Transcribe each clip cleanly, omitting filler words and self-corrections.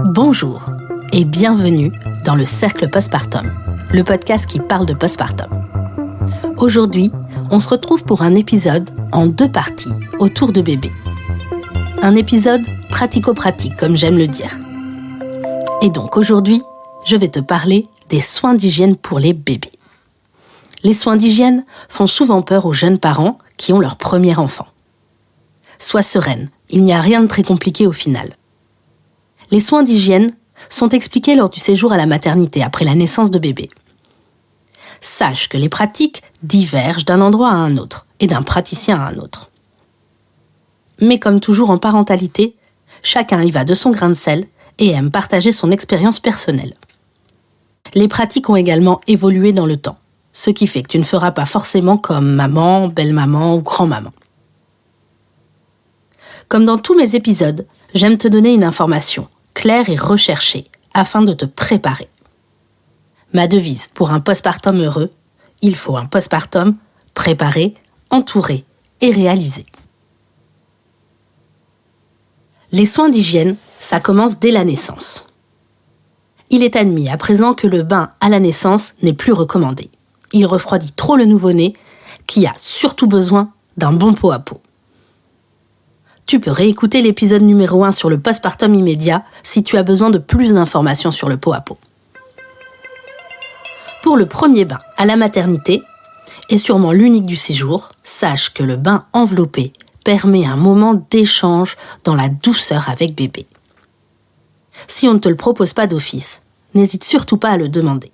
Bonjour et bienvenue dans le Cercle Postpartum, le podcast qui parle de postpartum. Aujourd'hui, on se retrouve pour un épisode en 2 parties autour de bébé. Un épisode pratico-pratique, comme j'aime le dire. Et donc aujourd'hui, je vais te parler des soins d'hygiène pour les bébés. Les soins d'hygiène font souvent peur aux jeunes parents qui ont leur premier enfant. Sois sereine, il n'y a rien de très compliqué au final. Les soins d'hygiène sont expliqués lors du séjour à la maternité après la naissance de bébé. Sache que les pratiques divergent d'un endroit à un autre et d'un praticien à un autre. Mais comme toujours en parentalité, chacun y va de son grain de sel et aime partager son expérience personnelle. Les pratiques ont également évolué dans le temps, ce qui fait que tu ne feras pas forcément comme maman, belle-maman ou grand-maman. Comme dans tous mes épisodes, j'aime te donner une information claire et recherchée afin de te préparer. Ma devise pour un postpartum heureux, il faut un postpartum préparé, entouré et réalisé. Les soins d'hygiène, ça commence dès la naissance. Il est admis à présent que le bain à la naissance n'est plus recommandé. Il refroidit trop le nouveau-né qui a surtout besoin d'un bon pot à pot. Tu peux réécouter l'épisode numéro 1 sur le postpartum immédiat si tu as besoin de plus d'informations sur le pot à pot. Pour le premier bain à la maternité, et sûrement l'unique du séjour, sache que le bain enveloppé permet un moment d'échange dans la douceur avec bébé. Si on ne te le propose pas d'office, n'hésite surtout pas à le demander.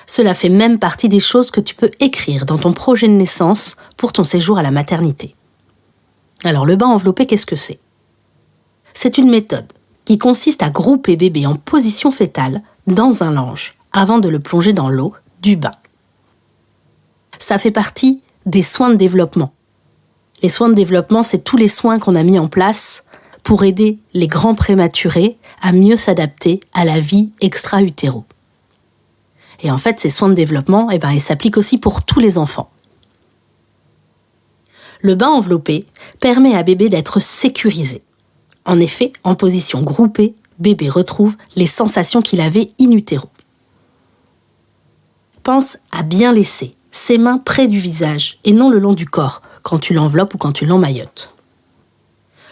Cela fait même partie des choses que tu peux écrire dans ton projet de naissance pour ton séjour à la maternité. Alors le bain enveloppé, qu'est-ce que c'est ? C'est une méthode qui consiste à grouper bébé en position fœtale dans un lange avant de le plonger dans l'eau du bain. Ça fait partie des soins de développement. Les soins de développement, c'est tous les soins qu'on a mis en place pour aider les grands prématurés à mieux s'adapter à la vie extra-utéro. Et en fait, ces soins de développement, ils s'appliquent aussi pour tous les enfants. Le bain enveloppé permet à bébé d'être sécurisé. En effet, en position groupée, bébé retrouve les sensations qu'il avait in utero. Pense à bien laisser ses mains près du visage et non le long du corps quand tu l'enveloppes ou quand tu l'emmaillotes.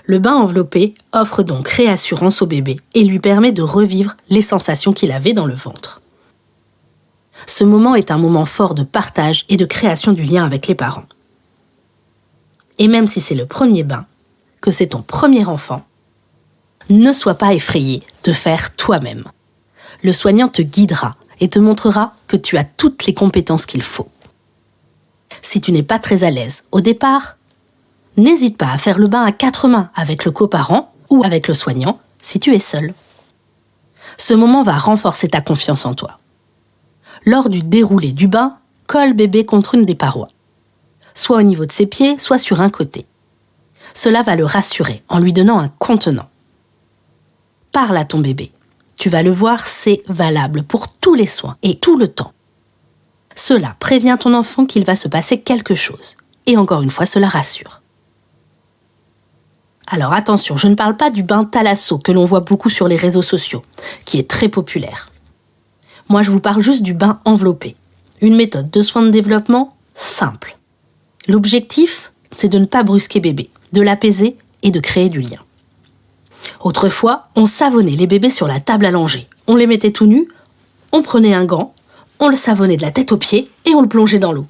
Le bain enveloppé offre donc réassurance au bébé et lui permet de revivre les sensations qu'il avait dans le ventre. Ce moment est un moment fort de partage et de création du lien avec les parents. Et même si c'est le premier bain, que c'est ton premier enfant, ne sois pas effrayé de faire toi-même. Le soignant te guidera et te montrera que tu as toutes les compétences qu'il faut. Si tu n'es pas très à l'aise au départ, n'hésite pas à faire le bain à 4 mains avec le coparent ou avec le soignant si tu es seul. Ce moment va renforcer ta confiance en toi. Lors du déroulé du bain, colle bébé contre une des parois, soit au niveau de ses pieds, soit sur un côté. Cela va le rassurer en lui donnant un contenant. Parle à ton bébé. Tu vas le voir, c'est valable pour tous les soins et tout le temps. Cela prévient ton enfant qu'il va se passer quelque chose. Et encore une fois, cela rassure. Alors attention, je ne parle pas du bain thalasso que l'on voit beaucoup sur les réseaux sociaux, qui est très populaire. Moi, je vous parle juste du bain enveloppé. Une méthode de soins de développement simple. L'objectif, c'est de ne pas brusquer bébé, de l'apaiser et de créer du lien. Autrefois, on savonnait les bébés sur la table allongée. On les mettait tout nus, on prenait un gant, on le savonnait de la tête aux pieds et on le plongeait dans l'eau.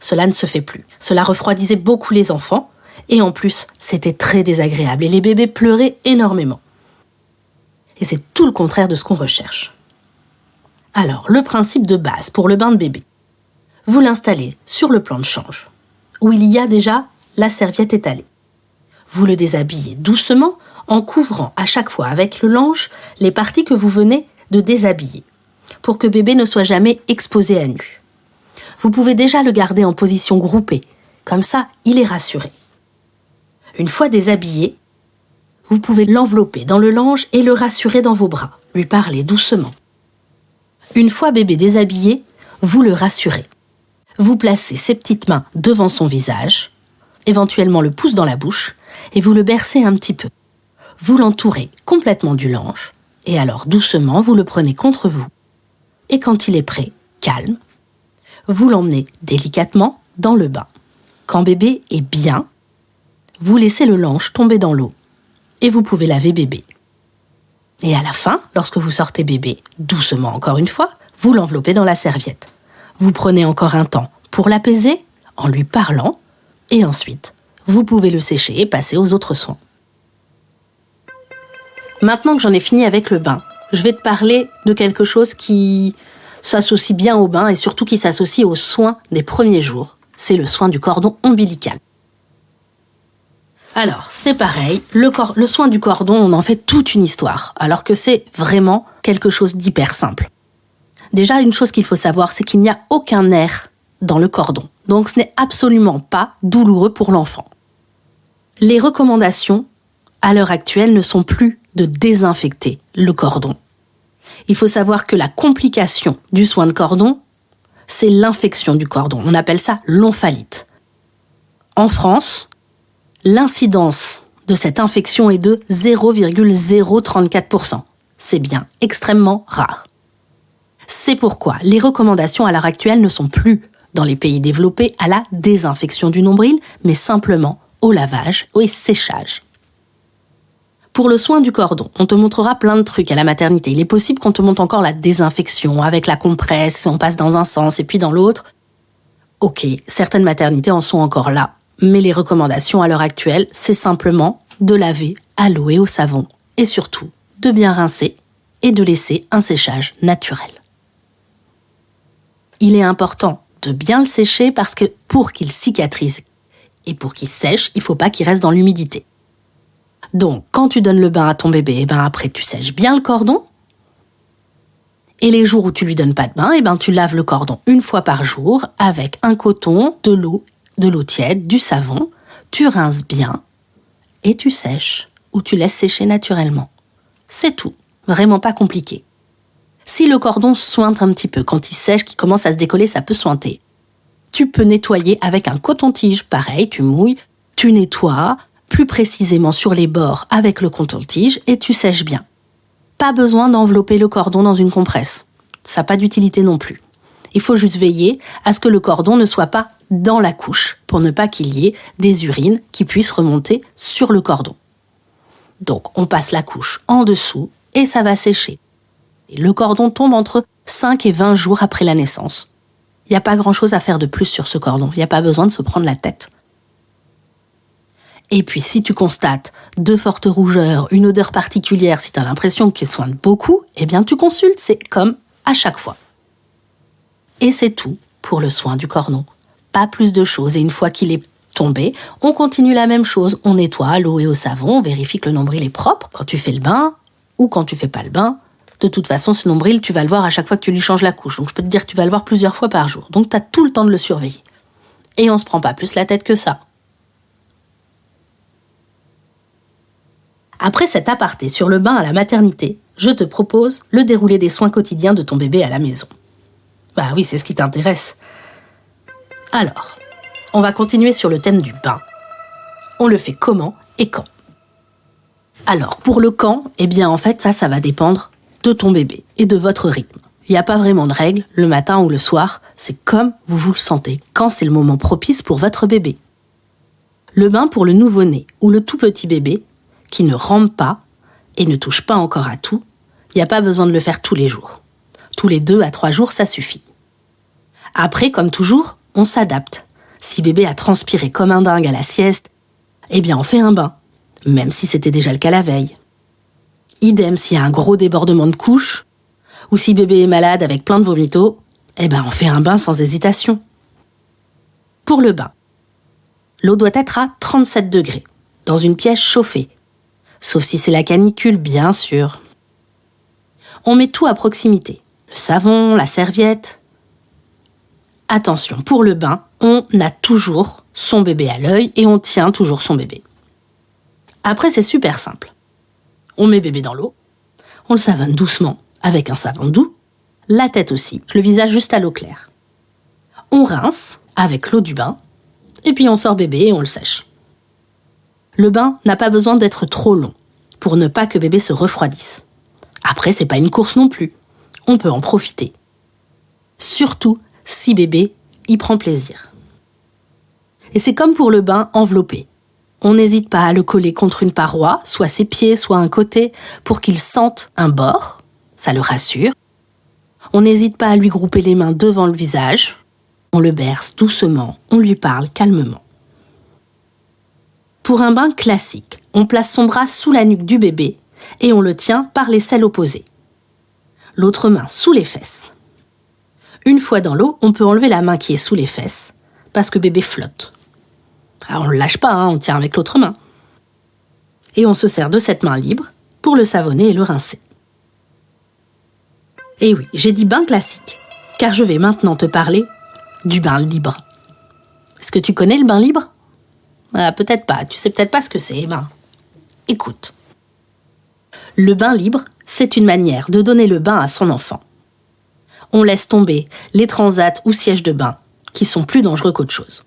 Cela ne se fait plus. Cela refroidissait beaucoup les enfants et en plus, c'était très désagréable et les bébés pleuraient énormément. Et c'est tout le contraire de ce qu'on recherche. Alors, le principe de base pour le bain de bébé. Vous l'installez sur le plan de change, où il y a déjà la serviette étalée. Vous le déshabillez doucement en couvrant à chaque fois avec le lange les parties que vous venez de déshabiller, pour que bébé ne soit jamais exposé à nu. Vous pouvez déjà le garder en position groupée, comme ça il est rassuré. Une fois déshabillé, vous pouvez l'envelopper dans le lange et le rassurer dans vos bras, lui parler doucement. Une fois bébé déshabillé, vous le rassurez. Vous placez ses petites mains devant son visage, éventuellement le pouce dans la bouche, et vous le bercez un petit peu. vous l'entourez complètement du linge, et alors doucement, vous le prenez contre vous. Et quand il est prêt, calme, vous l'emmenez délicatement dans le bain. Quand bébé est bien, vous laissez le linge tomber dans l'eau et vous pouvez laver bébé. Et à la fin, lorsque vous sortez bébé, doucement encore une fois, vous l'enveloppez dans la serviette. Vous prenez encore un temps pour l'apaiser en lui parlant et ensuite, vous pouvez le sécher et passer aux autres soins. Maintenant que j'en ai fini avec le bain, je vais te parler de quelque chose qui s'associe bien au bain et surtout qui s'associe aux soins des premiers jours. C'est le soin du cordon ombilical. Alors, c'est pareil, le soin du cordon, on en fait toute une histoire, alors que c'est vraiment quelque chose d'hyper simple. Déjà, une chose qu'il faut savoir, c'est qu'il n'y a aucun nerf dans le cordon. Donc, ce n'est absolument pas douloureux pour l'enfant. Les recommandations, à l'heure actuelle, ne sont plus de désinfecter le cordon. Il faut savoir que la complication du soin de cordon, c'est l'infection du cordon. On appelle ça l'omphalite. En France, l'incidence de cette infection est de 0,034%. C'est bien extrêmement rare. C'est pourquoi les recommandations à l'heure actuelle ne sont plus dans les pays développés à la désinfection du nombril, mais simplement au lavage, au séchage. Pour le soin du cordon, on te montrera plein de trucs à la maternité. Il est possible qu'on te montre encore la désinfection avec la compresse, on passe dans un sens et puis dans l'autre. Ok, certaines maternités en sont encore là, mais les recommandations à l'heure actuelle, c'est simplement de laver à l'eau et au savon et surtout de bien rincer et de laisser un séchage naturel. Il est important de bien le sécher parce que pour qu'il cicatrise et pour qu'il sèche, il ne faut pas qu'il reste dans l'humidité. Donc, quand tu donnes le bain à ton bébé, après tu sèches bien le cordon. Et les jours où tu lui donnes pas de bain, tu laves le cordon une fois par jour avec un coton, de l'eau tiède, du savon. Tu rinces bien et tu sèches ou tu laisses sécher naturellement. C'est tout, vraiment pas compliqué. Si le cordon sointe un petit peu, quand il sèche, qu'il commence à se décoller, ça peut sointer. Tu peux nettoyer avec un coton-tige, pareil, tu mouilles, tu nettoies, plus précisément sur les bords avec le coton-tige et tu sèches bien. Pas besoin d'envelopper le cordon dans une compresse. Ça n'a pas d'utilité non plus. Il faut juste veiller à ce que le cordon ne soit pas dans la couche pour ne pas qu'il y ait des urines qui puissent remonter sur le cordon. Donc, on passe la couche en dessous et ça va sécher. Et le cordon tombe entre 5 et 20 jours après la naissance. Il n'y a pas grand-chose à faire de plus sur ce cordon. Il n'y a pas besoin de se prendre la tête. Et puis, si tu constates de fortes rougeurs, une odeur particulière, si tu as l'impression qu'il soigne beaucoup, tu consultes, c'est comme à chaque fois. Et c'est tout pour le soin du cordon. Pas plus de choses. Et une fois qu'il est tombé, on continue la même chose. On nettoie à l'eau et au savon, on vérifie que le nombril est propre quand tu fais le bain ou quand tu fais pas le bain. De toute façon, ce nombril, tu vas le voir à chaque fois que tu lui changes la couche. Donc, je peux te dire que tu vas le voir plusieurs fois par jour. Donc, tu as tout le temps de le surveiller. Et on se prend pas plus la tête que ça. Après cet aparté sur le bain à la maternité, je te propose le déroulé des soins quotidiens de ton bébé à la maison. Bah oui, c'est ce qui t'intéresse. Alors, on va continuer sur le thème du bain. On le fait comment et quand? Alors, pour le quand, en fait, ça va dépendre de ton bébé et de votre rythme. Il n'y a pas vraiment de règle, le matin ou le soir, c'est comme vous le sentez, quand c'est le moment propice pour votre bébé. Le bain pour le nouveau-né ou le tout petit bébé, qui ne rampe pas et ne touche pas encore à tout, il n'y a pas besoin de le faire tous les jours. Tous les 2 à 3 jours, ça suffit. Après, comme toujours, on s'adapte. Si bébé a transpiré comme un dingue à la sieste, on fait un bain, même si c'était déjà le cas la veille. Idem s'il y a un gros débordement de couches, ou si bébé est malade avec plein de vomitos, on fait un bain sans hésitation. Pour le bain, l'eau doit être à 37 degrés, dans une pièce chauffée. Sauf si c'est la canicule, bien sûr. On met tout à proximité. Le savon, la serviette. Attention, pour le bain, on a toujours son bébé à l'œil et on tient toujours son bébé. Après, c'est super simple. On met bébé dans l'eau, on le savonne doucement avec un savon doux, la tête aussi, le visage juste à l'eau claire. On rince avec l'eau du bain et puis on sort bébé et on le sèche. Le bain n'a pas besoin d'être trop long. pour ne pas que bébé se refroidisse. Après, c'est pas une course non plus. On peut en profiter. Surtout si bébé y prend plaisir. Et c'est comme pour le bain enveloppé. On n'hésite pas à le coller contre une paroi, soit ses pieds, soit un côté, pour qu'il sente un bord. Ça le rassure. On n'hésite pas à lui grouper les mains devant le visage. On le berce doucement, on lui parle calmement. Pour un bain classique, on place son bras sous la nuque du bébé et on le tient par l'aisselle opposée. L'autre main sous les fesses. Une fois dans l'eau, on peut enlever la main qui est sous les fesses parce que bébé flotte. Alors on ne le lâche pas, on tient avec l'autre main. Et on se sert de cette main libre pour le savonner et le rincer. Et oui, j'ai dit bain classique, car je vais maintenant te parler du bain libre. Est-ce que tu connais le bain libre ? Peut-être pas, tu sais peut-être pas ce que c'est. Écoute. Le bain libre, c'est une manière de donner le bain à son enfant. On laisse tomber les transats ou sièges de bain, qui sont plus dangereux qu'autre chose.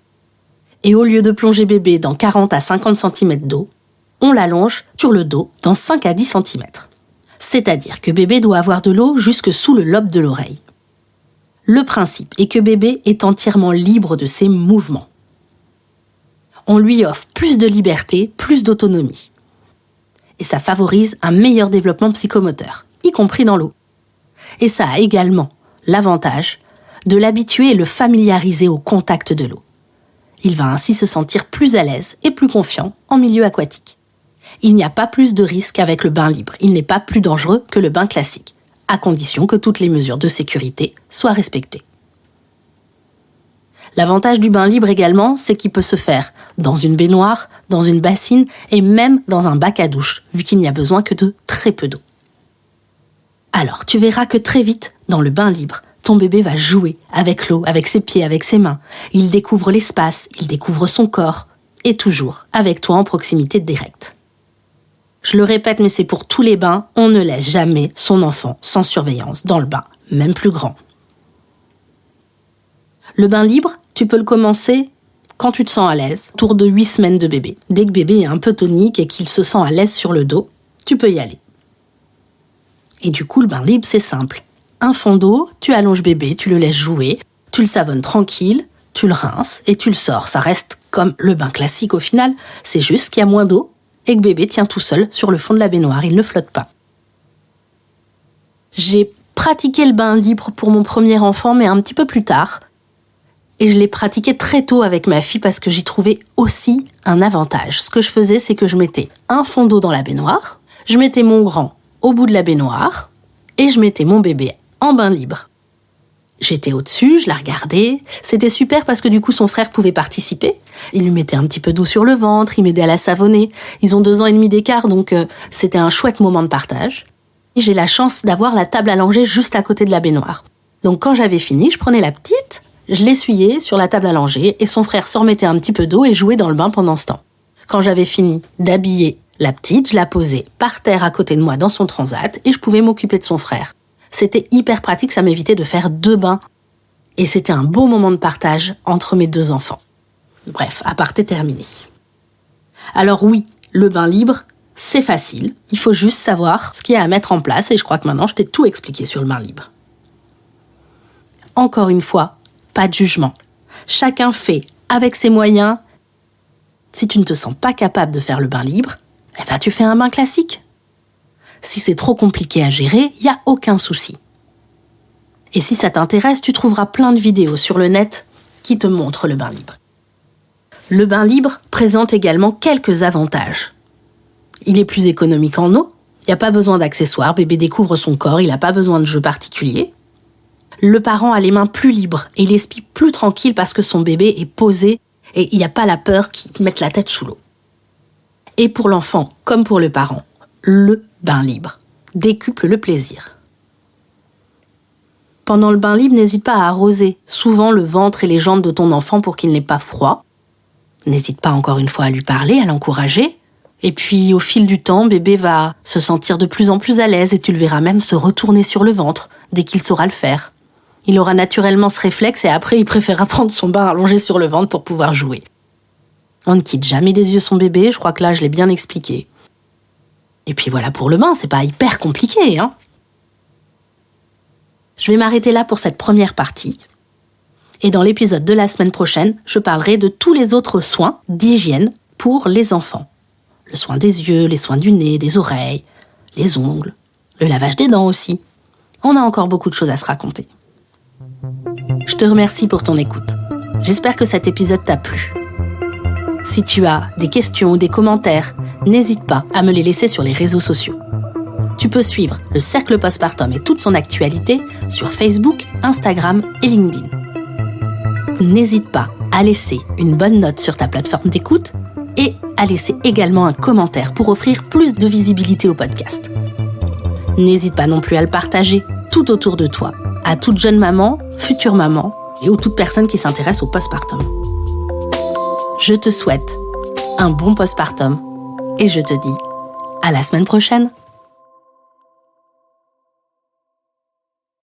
Et au lieu de plonger bébé dans 40 à 50 cm d'eau, on l'allonge sur le dos dans 5 à 10 cm. C'est-à-dire que bébé doit avoir de l'eau jusque sous le lobe de l'oreille. Le principe est que bébé est entièrement libre de ses mouvements. On lui offre plus de liberté, plus d'autonomie. Et ça favorise un meilleur développement psychomoteur, y compris dans l'eau. Et ça a également l'avantage de l'habituer et le familiariser au contact de l'eau. Il va ainsi se sentir plus à l'aise et plus confiant en milieu aquatique. Il n'y a pas plus de risque avec le bain libre. Il n'est pas plus dangereux que le bain classique, à condition que toutes les mesures de sécurité soient respectées. L'avantage du bain libre également, c'est qu'il peut se faire dans une baignoire, dans une bassine et même dans un bac à douche, vu qu'il n'y a besoin que de très peu d'eau. Alors, tu verras que très vite, dans le bain libre, ton bébé va jouer avec l'eau, avec ses pieds, avec ses mains. Il découvre l'espace, il découvre son corps, et toujours avec toi en proximité directe. Je le répète, mais c'est pour tous les bains, on ne laisse jamais son enfant sans surveillance dans le bain, même plus grand. Le bain libre, tu peux le commencer quand tu te sens à l'aise, autour de 8 semaines de bébé. Dès que bébé est un peu tonique et qu'il se sent à l'aise sur le dos, tu peux y aller. Et du coup, le bain libre, c'est simple. Un fond d'eau, tu allonges bébé, tu le laisses jouer, tu le savonnes tranquille, tu le rinces et tu le sors. Ça reste comme le bain classique au final, c'est juste qu'il y a moins d'eau et que bébé tient tout seul sur le fond de la baignoire, il ne flotte pas. J'ai pratiqué le bain libre pour mon premier enfant, mais un petit peu plus tard. Et je l'ai pratiqué très tôt avec ma fille parce que j'y trouvais aussi un avantage. Ce que je faisais, c'est que je mettais un fond d'eau dans la baignoire, je mettais mon grand au bout de la baignoire et je mettais mon bébé en bain libre. J'étais au-dessus, je la regardais. C'était super parce que du coup, son frère pouvait participer. Il lui mettait un petit peu d'eau sur le ventre, il m'aidait à la savonner. Ils ont 2 ans et demi d'écart, donc c'était un chouette moment de partage. J'ai la chance d'avoir la table allongée juste à côté de la baignoire. Donc quand j'avais fini, je prenais la petite, je l'essuyais sur la table allongée et son frère se remettait un petit peu d'eau et jouait dans le bain pendant ce temps. Quand j'avais fini d'habiller la petite, je la posais par terre à côté de moi dans son transat et je pouvais m'occuper de son frère. C'était hyper pratique, ça m'évitait de faire 2 bains. Et c'était un beau moment de partage entre mes 2 enfants. Bref, aparté terminé. Alors oui, le bain libre, c'est facile. Il faut juste savoir ce qu'il y a à mettre en place et je crois que maintenant je t'ai tout expliqué sur le bain libre. Encore une fois, pas de jugement. Chacun fait avec ses moyens. Si tu ne te sens pas capable de faire le bain libre, tu fais un bain classique. Si c'est trop compliqué à gérer, il n'y a aucun souci. Et si ça t'intéresse, tu trouveras plein de vidéos sur le net qui te montrent le bain libre. Le bain libre présente également quelques avantages. Il est plus économique en eau, il n'y a pas besoin d'accessoires, bébé découvre son corps, il n'a pas besoin de jeux particuliers. Le parent a les mains plus libres et l'esprit plus tranquille parce que son bébé est posé et il n'y a pas la peur qu'il mette la tête sous l'eau. Et pour l'enfant, comme pour le parent, le bain libre décuple le plaisir. Pendant le bain libre, n'hésite pas à arroser souvent le ventre et les jambes de ton enfant pour qu'il n'ait pas froid. N'hésite pas encore une fois à lui parler, à l'encourager. Et puis au fil du temps, bébé va se sentir de plus en plus à l'aise et tu le verras même se retourner sur le ventre dès qu'il saura le faire. Il aura naturellement ce réflexe et après il préférera prendre son bain allongé sur le ventre pour pouvoir jouer. On ne quitte jamais des yeux son bébé, je crois que là je l'ai bien expliqué. Et puis voilà pour le bain, c'est pas hyper compliqué, hein. Je vais m'arrêter là pour cette première partie. Et dans l'épisode de la semaine prochaine, je parlerai de tous les autres soins d'hygiène pour les enfants. Le soin des yeux, les soins du nez, des oreilles, les ongles, le lavage des dents aussi. On a encore beaucoup de choses à se raconter. Je te remercie pour ton écoute. J'espère que cet épisode t'a plu. Si tu as des questions ou des commentaires, n'hésite pas à me les laisser sur les réseaux sociaux. Tu peux suivre le Cercle Postpartum et toute son actualité sur Facebook, Instagram et LinkedIn. N'hésite pas à laisser une bonne note sur ta plateforme d'écoute et à laisser également un commentaire pour offrir plus de visibilité au podcast. N'hésite pas non plus à le partager tout autour de toi, à toute jeune maman, future maman et aux toutes personnes qui s'intéressent au postpartum. Je te souhaite un bon postpartum et je te dis à la semaine prochaine.